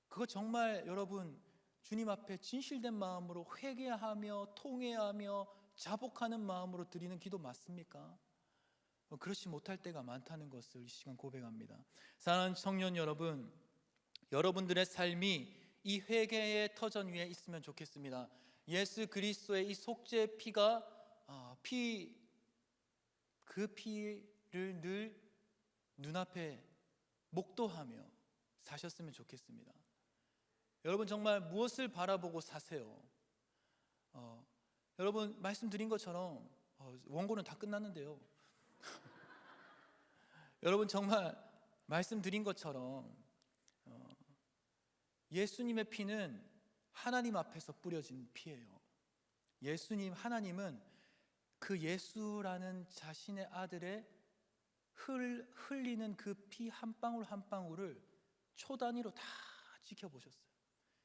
그거 정말 여러분 주님 앞에 진실된 마음으로 회개하며 통회하며 자복하는 마음으로 드리는 기도 맞습니까? 그렇지 못할 때가 많다는 것을 이 시간 고백합니다. 사랑하는 청년 여러분, 여러분들의 삶이 이 회개의 터전 위에 있으면 좋겠습니다. 예수 그리스도의 이 속죄의 피가 그 피를 늘 눈앞에 목도하며 사셨으면 좋겠습니다. 여러분, 정말 무엇을 바라보고 사세요? 여러분, 말씀드린 것처럼 원고는 다 끝났는데요. 여러분, 정말 말씀드린 것처럼 예수님의 피는 하나님 앞에서 뿌려진 피예요. 하나님은 그 예수라는 자신의 아들의 흘리는 그 피 한 방울 한 방울을 초 단위로 다 지켜보셨어요.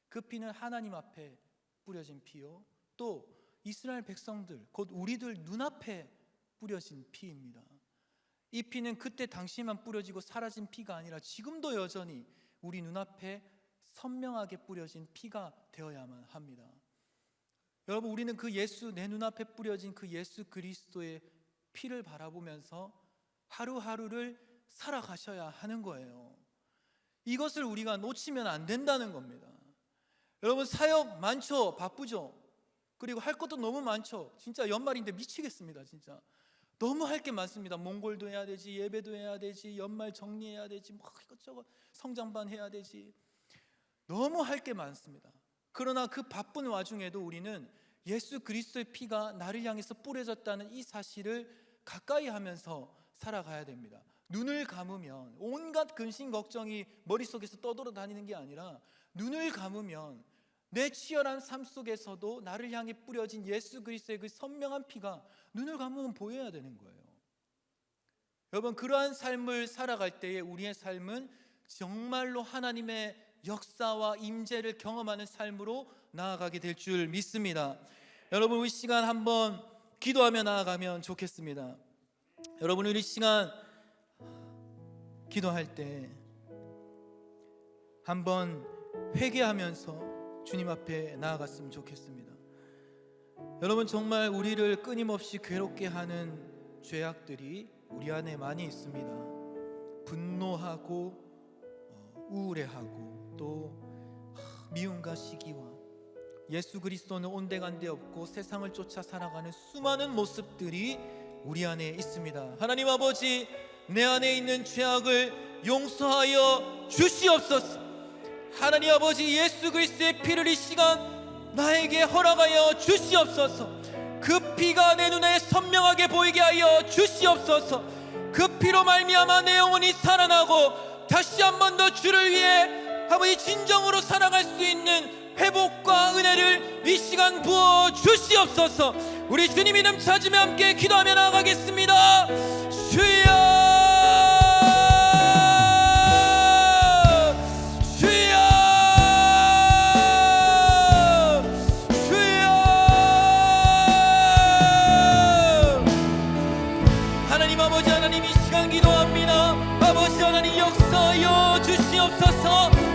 그 피는 하나님 앞에 뿌려진 피요, 또 이스라엘 백성들, 곧 우리들 눈앞에 뿌려진 피입니다. 이 피는 그때 당시만 뿌려지고 사라진 피가 아니라 지금도 여전히 우리 눈앞에 선명하게 뿌려진 피가 되어야만 합니다. 여러분, 우리는 그 내 눈앞에 뿌려진 그 예수 그리스도의 피를 바라보면서 하루하루를 살아가셔야 하는 거예요. 이것을 우리가 놓치면 안 된다는 겁니다. 여러분, 사역 많죠? 바쁘죠? 그리고 할 것도 너무 많죠? 진짜 연말인데 미치겠습니다. 진짜 너무 할 게 많습니다. 몽골도 해야 되지, 예배도 해야 되지, 연말 정리해야 되지, 뭐 이것저것 성장반 해야 되지, 너무 할 게 많습니다. 그러나 그 바쁜 와중에도 우리는 예수 그리스도의 피가 나를 향해서 뿌려졌다는 이 사실을 가까이 하면서 살아가야 됩니다. 눈을 감으면 온갖 근심 걱정이 머릿속에서 떠돌아다니는 게 아니라, 눈을 감으면 내 치열한 삶 속에서도 나를 향해 뿌려진 예수 그리스도의 그 선명한 피가 눈을 감으면 보여야 되는 거예요. 여러분, 그러한 삶을 살아갈 때에 우리의 삶은 정말로 하나님의 역사와 임재를 경험하는 삶으로 나아가게 될 줄 믿습니다. 여러분, 우리 시간 한번 기도하며 나아가면 좋겠습니다. 여러분, 우리 시간 기도할 때 한번 회개하면서 주님 앞에 나아갔으면 좋겠습니다. 여러분, 정말 우리를 끊임없이 괴롭게 하는 죄악들이 우리 안에 많이 있습니다. 분노하고 우울해하고 또 미움과 시기와, 예수 그리스도는 온데간데 없고 세상을 쫓아 살아가는 수많은 모습들이 우리 안에 있습니다. 하나님 아버지, 내 안에 있는 죄악을 용서하여 주시옵소서. 하나님 아버지, 예수 그리스도의 피를 이 시간 나에게 허락하여 주시옵소서. 그 피가 내 눈에 선명하게 보이게 하여 주시옵소서. 그 피로 말미암아 내 영혼이 살아나고 다시 한 번 더 주를 위해 아버지 진정으로 살아갈 수 있는 회복과 은혜를 이 시간 부어 주시옵소서. 우리 주님 이름 찾으며 함께 기도하며 나아가겠습니다. 주여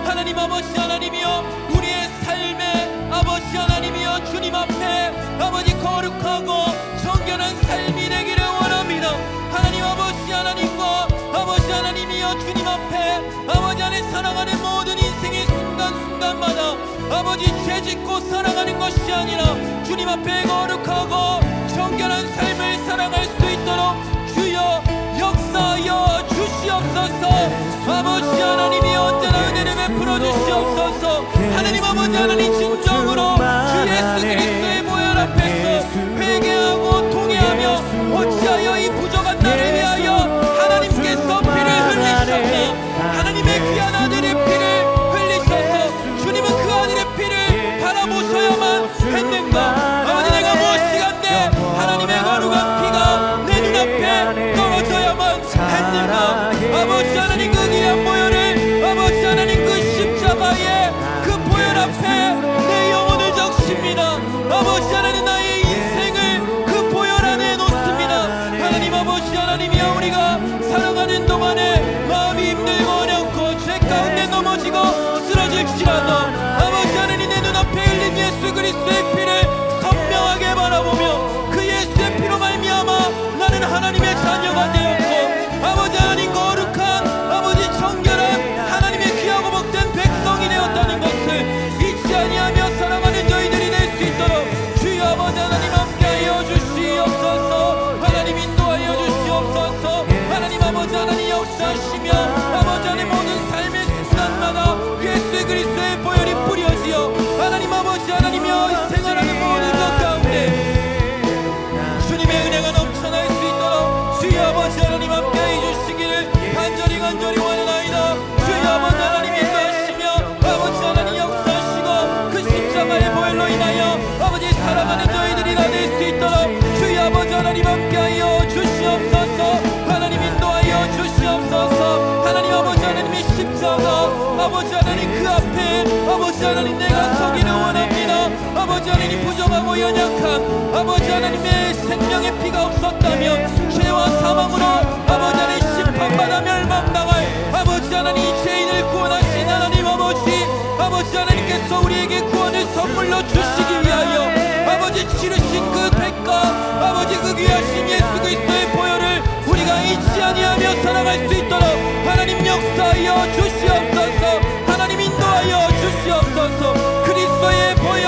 하나님 아버지 하나님이여 우리의 삶에 아버지 하나님이여 주님 앞에 아버지 거룩하고 정결한 삶이 되기를 원합니다. 하나님 아버지 하나님과 아버지 하나님이여 주님 앞에 아버지 안에 살아가는 모든 인생의 순간순간마다 아버지 죄짓고 살아가는 것이 아니라 주님 앞에 거룩하고 정결한 삶을 살아갈 수 있도록 주여 역사하여 주시옵소서. 아버지 하나님이 언제나 은혜를 베풀어 주시옵소서. 하나님 아버지 하나님 진정으로 주 예수 그리스도의 보혈 앞에서 회개하고 통회하며 어찌하여 이 부족한 나를 위하여 하나님께서 피를 흘리셨나. 하나님의 귀한 아들의 피를 흘리셔서 주님은 그 아들의 피를 바라보셔야만 했는가. 아버지 내가 무엇이간데 하나님의 거룩한 피가 내 눈앞에 떨어져야만 했는가. 아버지 하나님 그 귀한 보혈을 아버지 하나님 그 십자가의 그 보혈 앞에 내 영혼을 적십니다. 아버지 하나님 나의 인생을 그 보혈 안에 놓습니다. 하나님 아버지 하나님이여 우리가 살아가는 동안에 마음이 힘들고 어렵고 죄 가운데 넘어지고 쓰러질지라도 아버지 하나님 내 눈앞에 흘린 예수 그리스도의 피를 선명하게 바라보며 그 예수의 피로 말미암아 나는 하나님의 자녀가 되었고 아버지 하나님 거룩한 아버지 정결한 하나님의 귀하고 복된 백성이 되었다는 것을 잊지 아니하며 살아가는 저희들이 될 수 있도록 주여 아버지 하나님 함께하여 주시옵소서. 하나님 인도하여 주시옵소서. 하나님 아버지 하나님 역사하시며 아버지 하나님 모든 삶의 순간마다 예수 그리스도의 보혈이 뿌려지어 하나님 아버지 하나님이여 생활하는 모든 것 가운데 주님의 은혜가 넘쳐날 수 있도록 주여 아버지 하나님 함께해 주시기를 간절히 원하나이다. 주여 아버지 하나님 인도하시며 아버지 하나님 역사하시고 그 십자가의 보혈로 인하여 아버지 살아가는 저희들이 다 될 수 있도록 주여 아버지 하나님 함께하여 주시옵소서. 하나님 인도하여 주시옵소서. 하나님 아버지 하나님의 십자가 아버지 하나님 그 앞에 아버지 하나님 내가 서기를 원합니다. 아버지 하나님 부족하고 연약한 아버지 하나님의 생명의 피가 없었다면 죄와 사망으로 아버지 하나님 심판받아 멸망당할 아버지 하나님 이 죄인을 구원하신 하나님 아버지 하나님께서 우리에게 구원을 선물로 주시기 위하여 아버지 치르신 그 대가 아버지 그 귀하신 예수 그리스도의 보혈을 우리가 잊지 아니하며 살아갈 수 있도록 하나님 역사하여 주시옵소서. 하나님 인도하여 주시옵소서. 그리스도의 보혈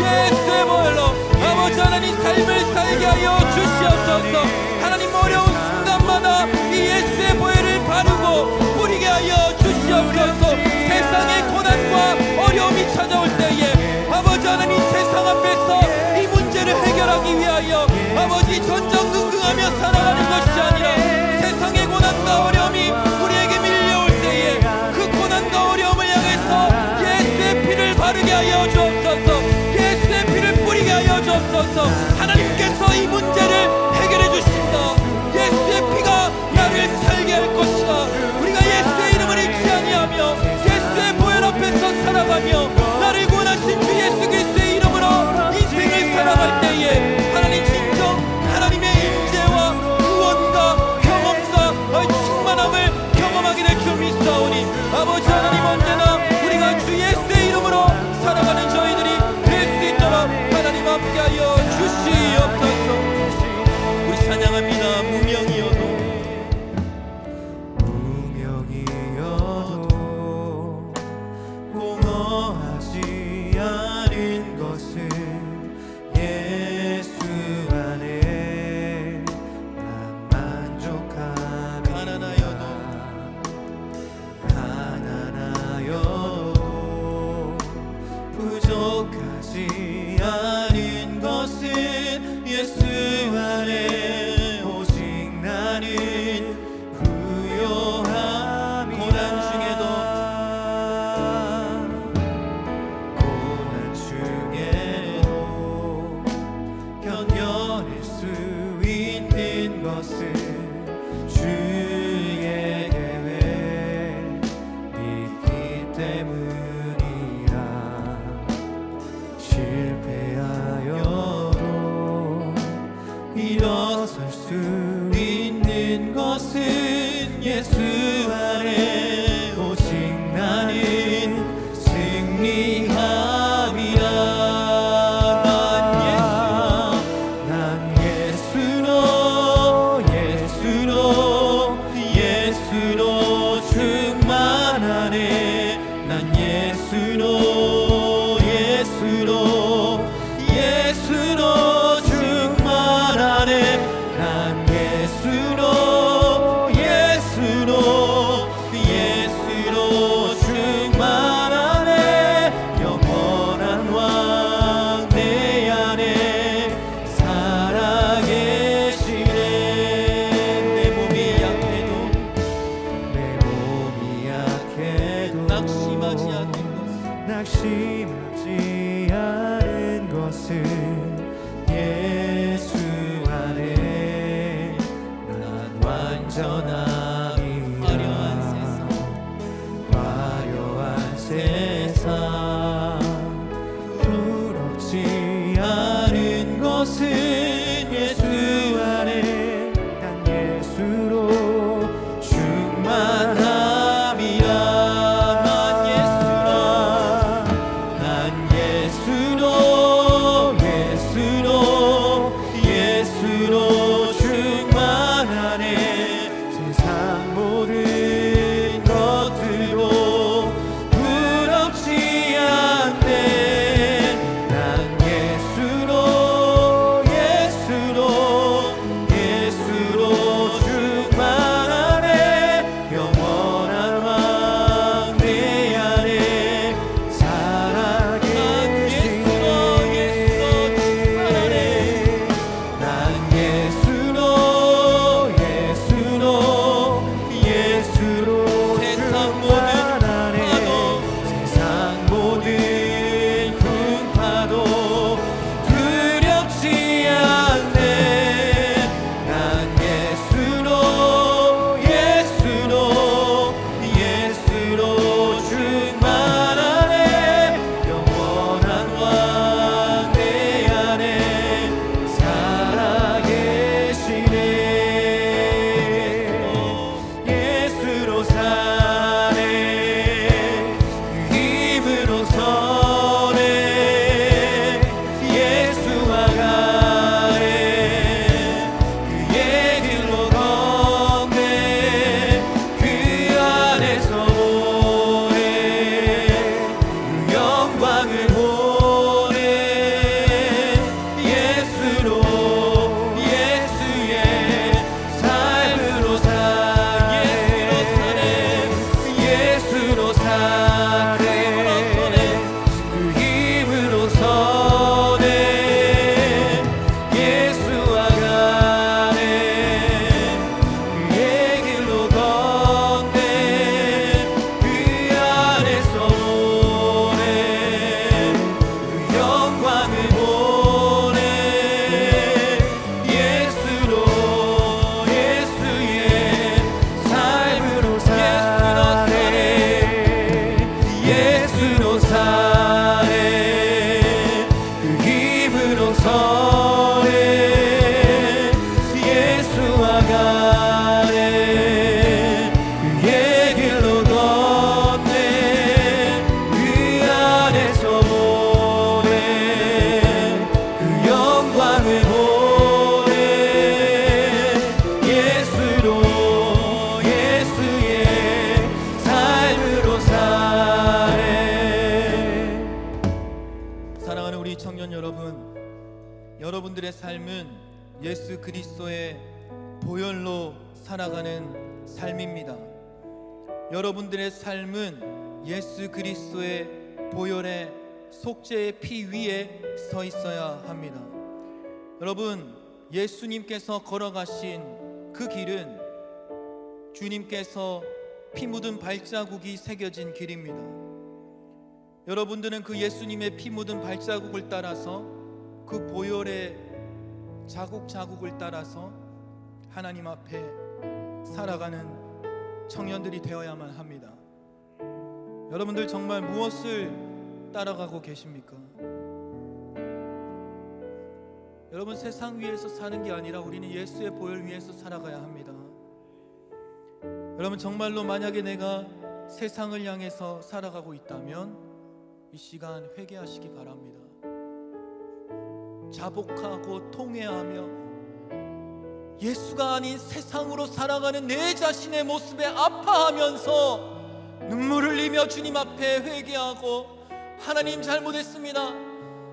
예수의 보혈로 아버지 하나님 삶을 살게 하여 주시옵소서. 하나님 어려운 순간마다 이 예수의 보혈을 바르고 뿌리게 하여 주시옵소서. 세상의 고난과 어려움이 찾아올 때에 아버지 하나님 세상 앞에서 이 문제를 해결하기 위하여 아버지 전전긍긍하며 살아가는 것이 아니라 세상의 고난과 어려움이 우리에게 밀려올 때에 그 고난과 어려움을 향해서 예수의 피를 바르게 하여 주옵소서. 예수의 피를 뿌리게 하여 주옵소서. 하나님께서 이 문제를 해결해 주신다. 예수의 피가 나를 살게 할 것이다. 우리가 예수의 이름을 잊지 아니하며 예수의 보혈 앞에서 살아가며 나를 구원하신 주 예수 그리스도의 이름으로 인생을 살아갈 때에 하나님 진정 하나님의 임재와 구원과 경험과 충만함을 경험하게 될 줄 믿사오니 아버지 하나님 언제나 우리가 주 예수의 이름으로 살아가는 저희들이 될 수 있도록 하나님 함께하여 주시옵소서. 우리 찬양합니다. 무명이어도 공허하지 않은 것은 예수 안에 난 만족합니다. 가난하여도 부족하지 않은 것은 예수 안에 오직 나는 부요함이라. 고난 중에 부럽지 않은 것은 예수 안에 난 예수로 충만함이라. 난 예수로 충만하네. 세상 모든 것들도 부럽지 않네. 난 예수로 충만하네. 영원한 왕 내 안에 살아계시네. 난 예수로 충만하네. 세상 모든 풍파도 두렵지 않네. 난 예수로 충만하네. 영원한 왕 내 안에 살아계시네. 예수로 사네. 그 힘으로 서네. 예수와 가네. 그의 길로 걷네. 그 안에서 보네. 그 영광을 보네. 예수의 삶으로 사네. 예수로 사네. 그 힘으로 서네. 예수와 가네. 그의 길로 걷네. 그 안에서 보네. 그 영광을 보네. 예수의 삶으로 사네. 예수로 사네. 그 힘으로 서네. 예수와 가네. 그의 길로 걷네. 그 안에서 보네. 그 영광을 보네. 예수의 삶으로 사네. 사랑하는 우리 청년 여러분, 여러분들의 삶은 예수 그리스도의 보혈로 살아가는 삶입니다. 여러분들의 삶은 예수 그리스도의 보혈의 속죄의 피 위에 서 있어야 합니다. 여러분, 예수님께서 걸어가신 그 길은 주님께서 피 묻은 발자국이 새겨진 길입니다. 여러분들은 그 예수님의 피 묻은 발자국을 따라서 그 보혈의 자국을 따라서 하나님 앞에 살아가는 청년들이 되어야만 합니다. 여러분들 정말 무엇을 따라가고 계십니까? 여러분, 세상 위에서 사는 게 아니라 우리는 예수의 보혈 위에서 살아가야 합니다. 여러분, 정말로 만약에 내가 세상을 향해서 살아가고 있다면 이 시간 회개하시기 바랍니다. 자복하고 통회하며 예수가 아닌 세상으로 살아가는 내 자신의 모습에 아파하면서 눈물을 흘리며 주님 앞에 회개하고, 하나님 잘못했습니다.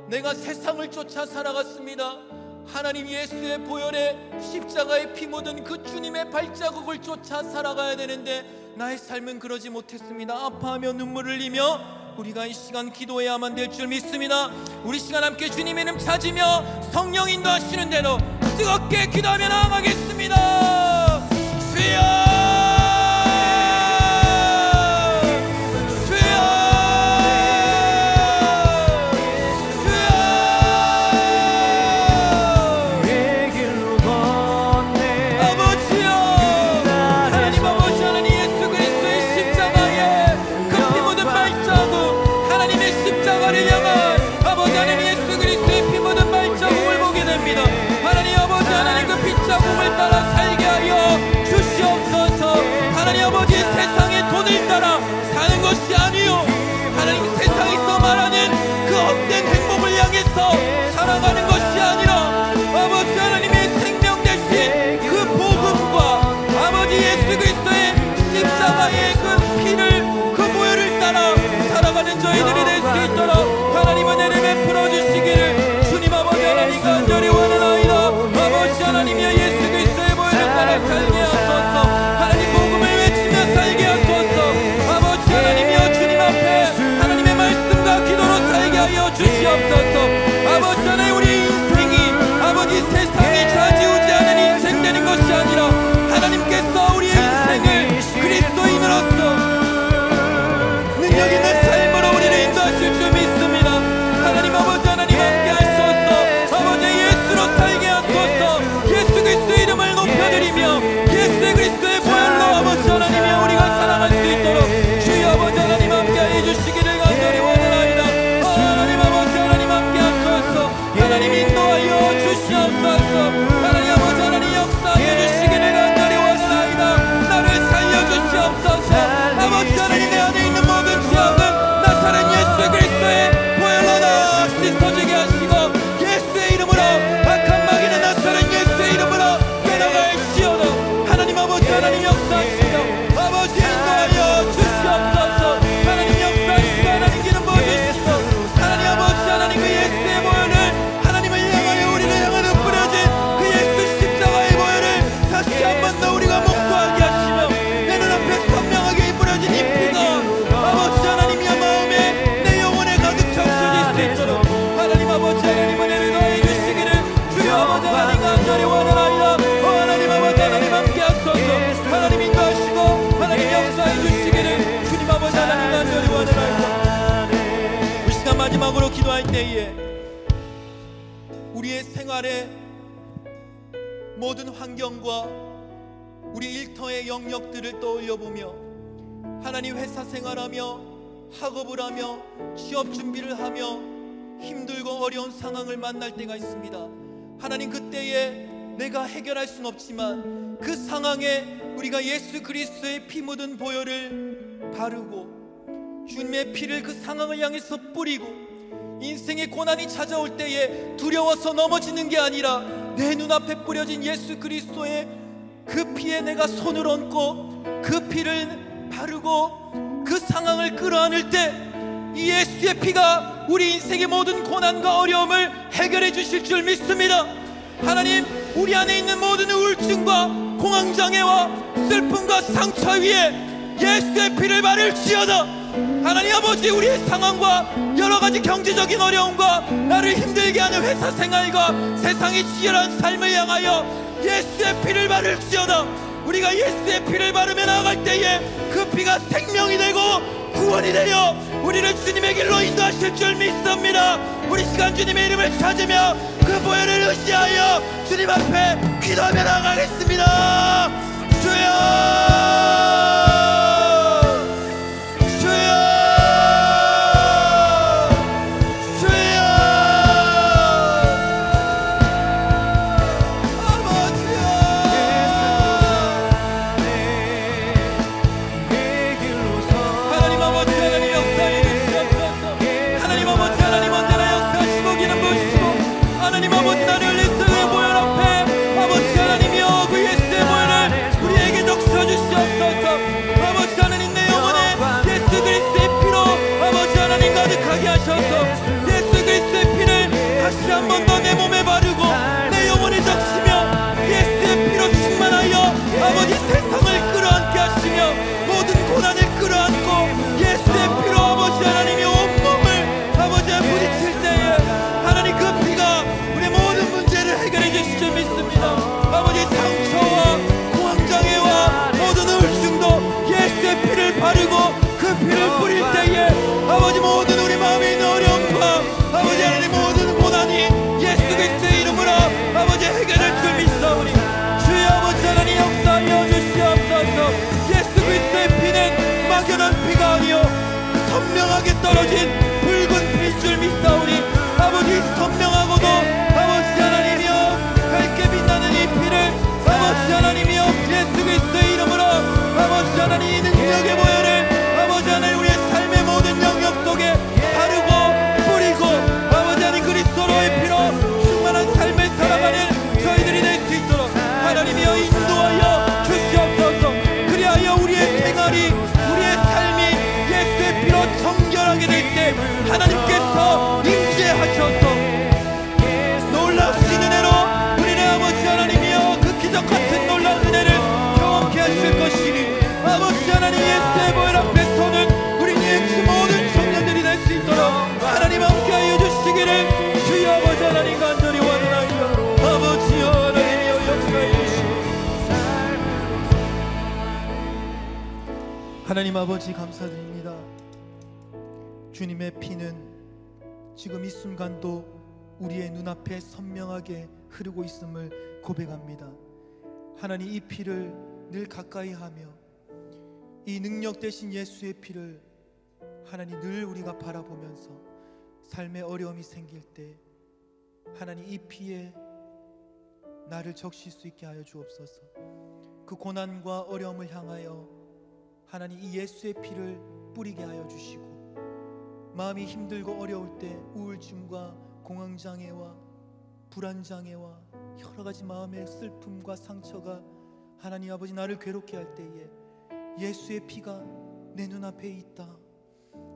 내가 세상을 쫓아 살아갔습니다. 하나님, 예수의 보혈에 십자가에 피 묻은 그 주님의 발자국을 쫓아 살아가야 되는데 나의 삶은 그러지 못했습니다. 아파하며 눈물을 흘리며 우리가 이 시간 기도해야만 될 줄 믿습니다. 우리 시간 함께 주님의 이름 찾으며 성령 인도하시는 대로 뜨겁게 기도하며 나아가겠습니다. 주여, 십자가를 향한 아버지 하나님 예수 그리스도 주시옵소서. 아버지 하나님, 우리 인생이 아버지 세상이 좌지우지하는 인생 되는 것이 아니라 하나님께서 우리의 인생을 그리스도인으로서 능력 있는 삶으로 우리를 인도하실 줄 믿습니다. 하나님 아버지 하나님 함께 하소서. 아버지 예수로 살게 하소서. 예수 그리스도의 이름을 높여드리며 예수 그리스도의 보혈로 아버지 하나님이 우리가 살아갈 수 있도록 주여 아버지 하나님 함께 해주시기를 간절히 원하나이다. 하나님 아버지 하나님 함께 하소서. 하나님 인도하여 주시옵소서. 하나님 아버지 하나님 역사해 주시기를 간절히 원하나이다. 나를 살려주시옵소서. 아버지 하나님 내 안에 있는 모든 죄악은 나사렛 예수 그리스도의 보혈로 다 씻어지게 하시고 예수의 이름으로 악한 마귀는 나사렛 예수의 이름으로 깨어날지어다. 하나님 아버지 하나님 역사하시며 아버지 인도하여 주시옵소서. 하나님 역사하시고 하나님 기름 부어주시고 하나님 아버지 하나님 그 예수의 보혈을 하나님을 향하여 우리를 향하여 뿌려진 그 예수 십자가의 보혈을 다시 한 번 더 우리가 목도하게 하시며 내 눈앞에 선명하게 뿌려진 이 피가 아버지 하나님의 마음에 내 영혼에 가득 적셔질 수 있도록 하나님 아버지 하나님 은혜를 더해 주시기를 주여 아버지 하나님 간절히 원하나이다. 하나님 아버지 하나님 함께 하소서. 하나님 인도하시고 하나님 역사해 주시기를 주님 아버지 하나님 간절히 원하나이다. 이 시간 마지막으로 기도할 때에 우리의 생활의 모든 환경과 우리 일터의 영역들을 떠올려보며 하나님 회사 생활하며 학업을 하며 취업 준비를 하며 힘들고 어려운 상황을 만날 때가 있습니다. 하나님 그때에 내가 해결할 순 없지만 그 상황에 우리가 예수 그리스도의 피 묻은 보혈을 바르고 주님의 피를 그 상황을 향해서 뿌리고 인생의 고난이 찾아올 때에 두려워서 넘어지는 게 아니라 내 눈앞에 뿌려진 예수 그리스도의 그 피에 내가 손을 얹고 그 피를 바르고 그 상황을 끌어안을 때 이 예수의 피가 우리 인생의 모든 고난과 어려움을 해결해 주실 줄 믿습니다. 하나님 우리 안에 있는 모든 우울증과 공황장애와 슬픔과 상처 위에 예수의 피를 바를지어다. 하나님 아버지 우리의 상황과 여러가지 경제적인 어려움과 나를 힘들게 하는 회사 생활과 세상의 치열한 삶을 향하여 예수의 피를 바를지어다. 우리가 예수의 피를 바르며 나아갈 때에 그 피가 생명이 되고 구원이 되어 우리를 주님의 길로 인도하실 줄 믿습니다. 우리 시간 주님의 이름을 찾으며 그 보혈을 의지하여 주님 앞에 기도하며 나아가겠습니다. 주여 한 번 더 내 몸에 바르고 내 영혼에 적시며 예수의 피로 충만하여 아버지 세상을 끌어안게 하시며 모든 고난을 끌어안고 예수의 피로 아버지 하나님의 온몸을 아버지와 부딪힐 때에 하나님 그 피가 우리의 모든 문제를 해결해 주실 줄 믿습니다. 아버지 상처와 공황장애와 모든 우울증도 예수의 피를 바르고 그 피를 뿌릴 때에 아버지 모든 우리 마음에 있는 어려움과 아버지 하나님 모든 고난이 예수 그리스도의 이름으로 아버지 해결할 줄 믿사오니 주여 아버지 하나님 역사하여 주시옵소서. 예수 그리스도의 피는 막연한 피가 아니요 선명하게 떨어진 붉은 피인 줄 믿사오니 아버지 선명하고도 아버지 하나님이여 밝게 빛나는 이 피를 아버지 하나님이여 예수 그리스도의 이름으로 아버지 하나님 이 능력의 보혈을 아버지 하나님 우리의 삶의 모든 영역 속에 바르고 뿌리고 아버지 하나님 그리스도로의 피로 충만한 삶을 살아가는 저희들이 될 수 있도록 하나님이여 인도하여 주시옵소서. 그리하여 우리의 생활이 우리의 삶이 예수의 피로 정결하게 될 때 하나님 아버지 감사드립니다. 주님의 피는 지금 이 순간도 우리의 눈앞에 선명하게 흐르고 있음을 고백합니다. 하나님, 이 피를 늘 가까이 하며 이 능력 되신 예수의 피를 하나님 늘 우리가 바라보면서 삶의 어려움이 생길 때 하나님, 이 피에 나를 적실 수 있게 하여 주옵소서. 그 고난과 어려움을 향하여 하나님, 이 예수의 피를 뿌리게 하여 주시고, 마음이 힘들고 어려울 때 우울증과 공황장애와 불안장애와 여러 가지 마음의 슬픔과 상처가 하나님 아버지 나를 괴롭게 할 때에 예수의 피가 내 눈앞에 있다.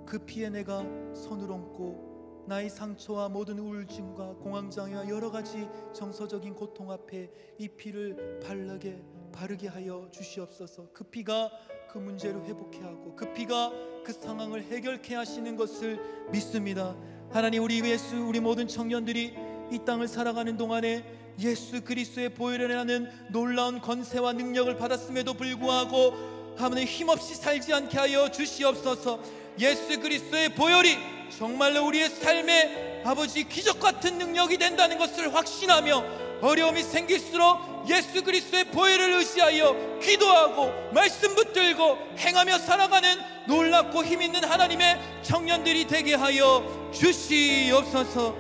그 피에 내가 손을 얹고 나의 상처와 모든 우울증과 공황장애와 여러 가지 정서적인 고통 앞에 이 피를 바르게 하여 주시옵소서. 그 피가 그 문제를 회복케 하고 그 피가 그 상황을 해결케 하시는 것을 믿습니다. 하나님, 우리 모든 청년들이 이 땅을 살아가는 동안에 예수 그리스도의 보혈이라는 놀라운 권세와 능력을 받았음에도 불구하고 하나님 힘없이 살지 않게 하여 주시옵소서. 예수 그리스도의 보혈이 정말로 우리의 삶에 아버지 기적 같은 능력이 된다는 것을 확신하며 어려움이 생길수록 예수 그리스도의 보혈을 의지하여 기도하고 말씀 붙들고 행하며 살아가는 놀랍고 힘있는 하나님의 청년들이 되게 하여 주시옵소서.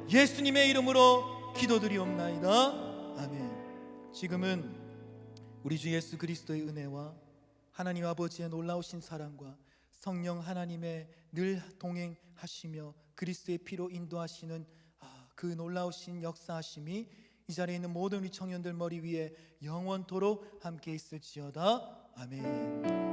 예수님의 이름으로 기도드리옵나이다. 아멘. 지금은 우리 주 예수 그리스도의 은혜와 하나님 아버지의 놀라우신 사랑과 성령 하나님의 늘 동행하시며 그리스도의 피로 인도하시는 그 놀라우신 역사하심이 이 자리에 있는 모든 우리 청년들 머리 위에 영원토록 함께 있을지어다. 아멘.